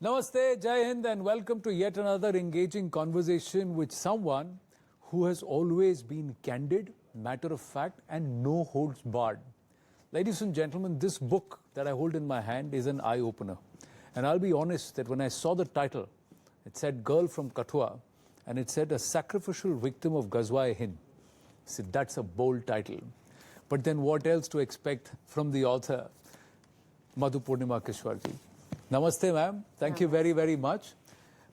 Namaste, Jai Hind, and welcome to yet another engaging conversation with someone who has always been candid, matter of fact, and no holds barred. Ladies and gentlemen, this book that I hold in my hand is an eye-opener. And I'll be honest that when I saw the title, it said Girl From Kathua, and it said a sacrificial victim of Hind. I said, that's a bold title. But then what else to expect from the author, Madhu Kishwar ji. Namaste, ma'am. Thank you very, very much.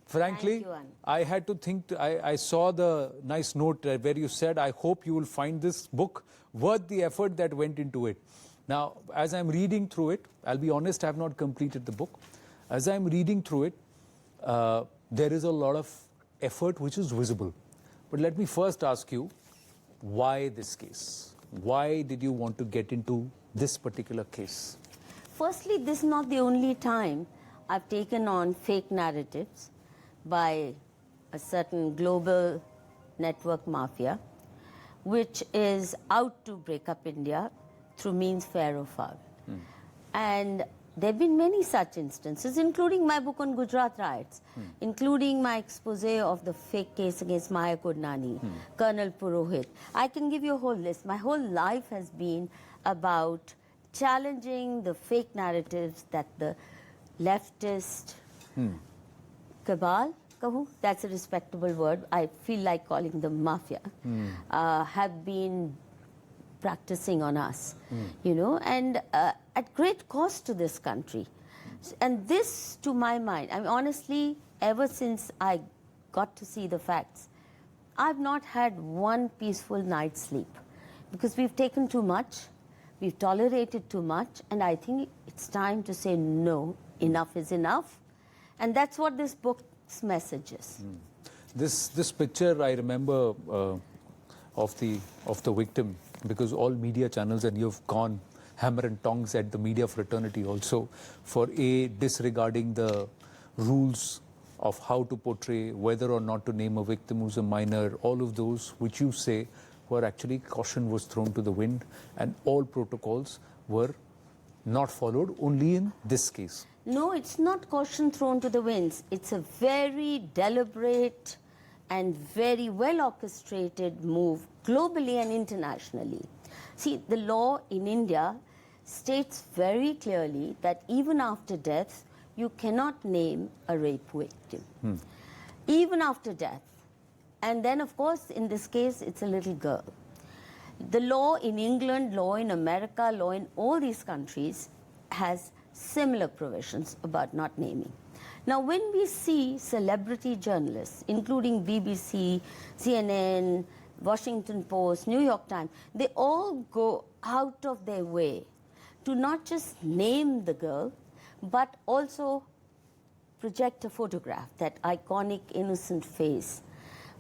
Frankly, I had to think, I saw the nice note where you said, I hope you will find this book worth the effort that went into it. Now, as I'm reading through it, I'll be honest, I have not completed the book. As I'm reading through it, there is a lot of effort which is visible. But let me first ask you, why this case? Why did you want to get into this particular case? Firstly, this is not the only time I've taken on fake narratives by a certain global network mafia, which is out to break up India through means fair or foul. And there have been many such instances, including my book on Gujarat riots, including my expose of the fake case against Maya Kodnani, Colonel Purohit. I can give you a whole list. My whole life has been about challenging the fake narratives that the leftist cabal, that's a respectable word, I feel like calling them mafia, have been practicing on us, you know, and at great cost to this country. And this, to my mind, I mean, honestly, ever since I got to see the facts, I've not had one peaceful night's sleep because we've taken too much, we've tolerated too much, and I think it's time to say no, enough is enough. And that's what this book's message is. This picture, I remember of the victim, because all media channels, and you've gone hammer and tongs at the media fraternity also for disregarding the rules of how to portray, whether or not to name a victim who's a minor, all of those which you say were actually caution was thrown to the wind and all protocols were not followed only in this case. No, it's not caution thrown to the winds. It's a very deliberate and very well orchestrated move globally and internationally. See, the law in India states very clearly that even after death, you cannot name a rape victim. Even after death. And then, of course, in this case, it's a little girl. The law in England, law in America, law in all these countries has similar provisions about not naming. Now, when we see celebrity journalists, including BBC, CNN, Washington Post, New York Times, they all go out of their way to not just name the girl, but also project a photograph, that iconic innocent face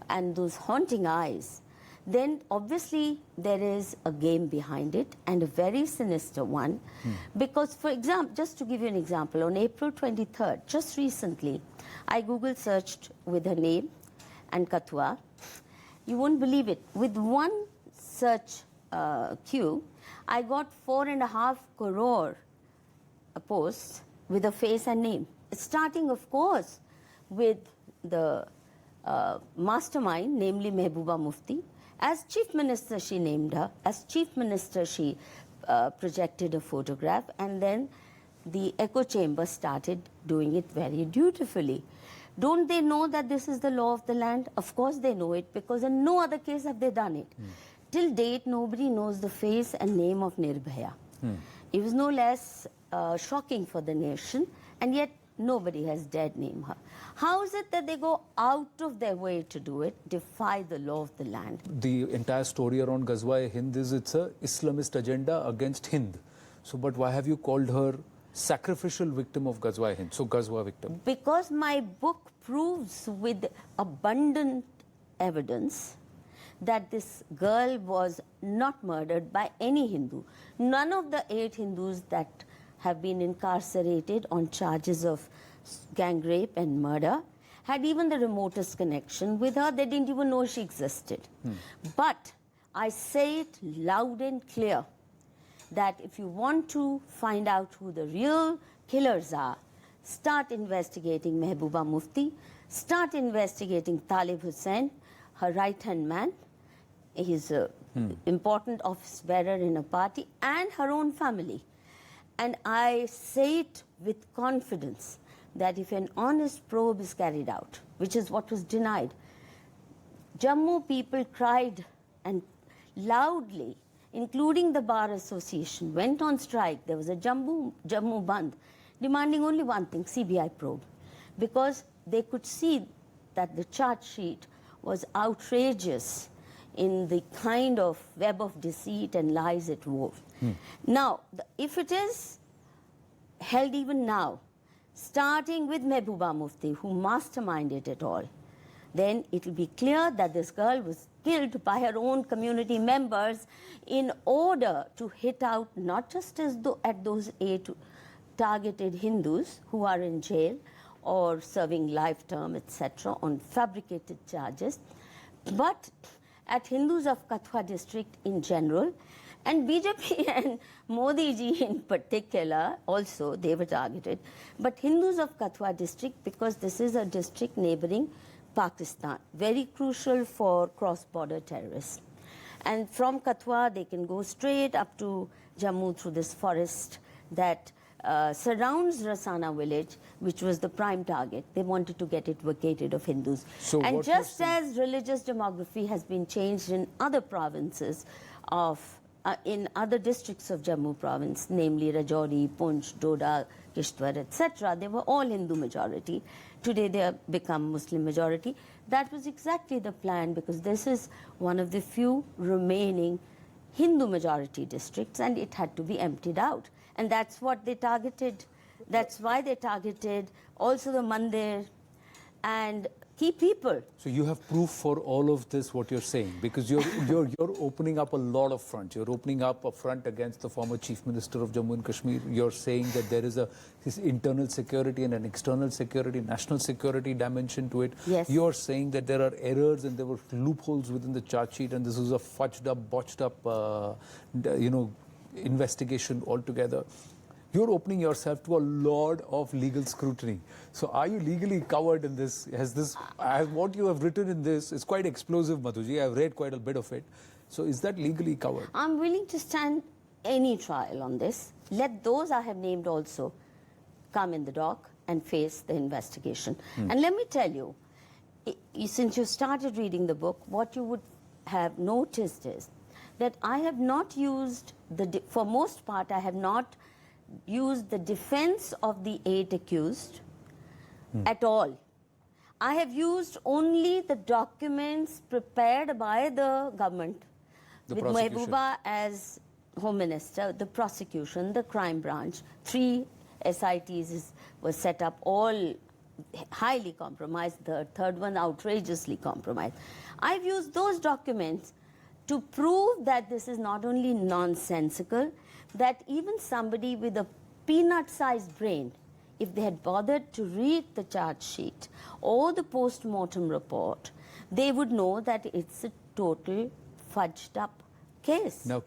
and those haunting eyes, then obviously there is a game behind it, and a very sinister one. Because, for example, just to give you an example, on April 23rd, just recently, I Google searched with her name and Kathua. You won't believe it. With one search queue, I got 4.5 crore posts with a face and name. Starting, of course, with the mastermind, namely Mehbooba Mufti. As Chief Minister, she named her. As Chief Minister, she projected a photograph, and then the echo chamber started doing it very dutifully. Don't they know that this is the law of the land? Of course they know it, because in no other case have they done it. Till date, nobody knows the face and name of Nirbhaya. It was no less shocking for the nation, and yet nobody has dared name her. How is it that they go out of their way to do it, defy the law of the land? The entire story around Hind is it's a Islamist agenda against Hind. So, but why have you called her sacrificial victim of Hind? So, Ghazwa victim. Because my book proves with abundant evidence that this girl was not murdered by any Hindu. None of the 8 Hindus that have been incarcerated on charges of gang rape and murder had even the remotest connection with her. They didn't even know she existed. But I say it loud and clear that if you want to find out who the real killers are, start investigating Mehbooba Mufti, start investigating Talib Hussain, her right-hand man. He's an important office bearer in a party, and her own family. And I say it with confidence that if an honest probe is carried out, which is what was denied, Jammu people cried and loudly, including the Bar Association, went on strike. There was a Jammu Bandh, demanding only one thing, CBI probe, because they could see that the charge sheet was outrageous in the kind of web of deceit and lies it wove. Now, if it is held even now, starting with Mehbooba Mufti, who masterminded it all, then it will be clear that this girl was killed by her own community members in order to hit out not just at those 8 targeted Hindus who are in jail or serving life term, etc., on fabricated charges, but at Hindus of Kathua district in general, and BJP and Modi ji in particular also, they were targeted, but Hindus of Kathua district, because this is a district neighboring Pakistan, very crucial for cross-border terrorists. And from Kathua, they can go straight up to Jammu through this forest that surrounds Rasana village, which was the prime target. They wanted to get it vacated of Hindus. So and just as religious demography has been changed in other provinces of, in other districts of Jammu province, namely Rajouri, Poonch, Doda, Kishwar, etc., they were all Hindu majority. Today they have become Muslim majority. That was exactly the plan, because this is one of the few remaining Hindu majority districts, and it had to be emptied out. And that's what they targeted. That's why they targeted also the mandir and key people. So you have proof for all of this, what you're saying, because you're opening up a lot of fronts. You're opening up a front against the former Chief Minister of Jammu and Kashmir. You're saying that there is this internal security and an external security, national security dimension to it. Yes. You're saying that there are errors and there were loopholes within the charge sheet, and this was a fudged up, botched up, investigation altogether. You're opening yourself to a lot of legal scrutiny. So are you legally covered in this? What you have written in this is quite explosive, Madhuji. I've read quite a bit of it. So is that legally covered? I'm willing to stand any trial on this. Let those I have named also come in the dock and face the investigation. And let me tell you, since you started reading the book, what you would have noticed is that I have not used, for most part, I have not used the defense of the 8 accused at all. I have used only the documents prepared by the government, with Mehbooba as Home Minister, the prosecution, the crime branch. 3 SITs was set up, all highly compromised, the third one outrageously compromised. I've used those documents to prove that this is not only nonsensical, that even somebody with a peanut-sized brain, if they had bothered to read the charge sheet or the post-mortem report, they would know that it's a total fudged up case. Now,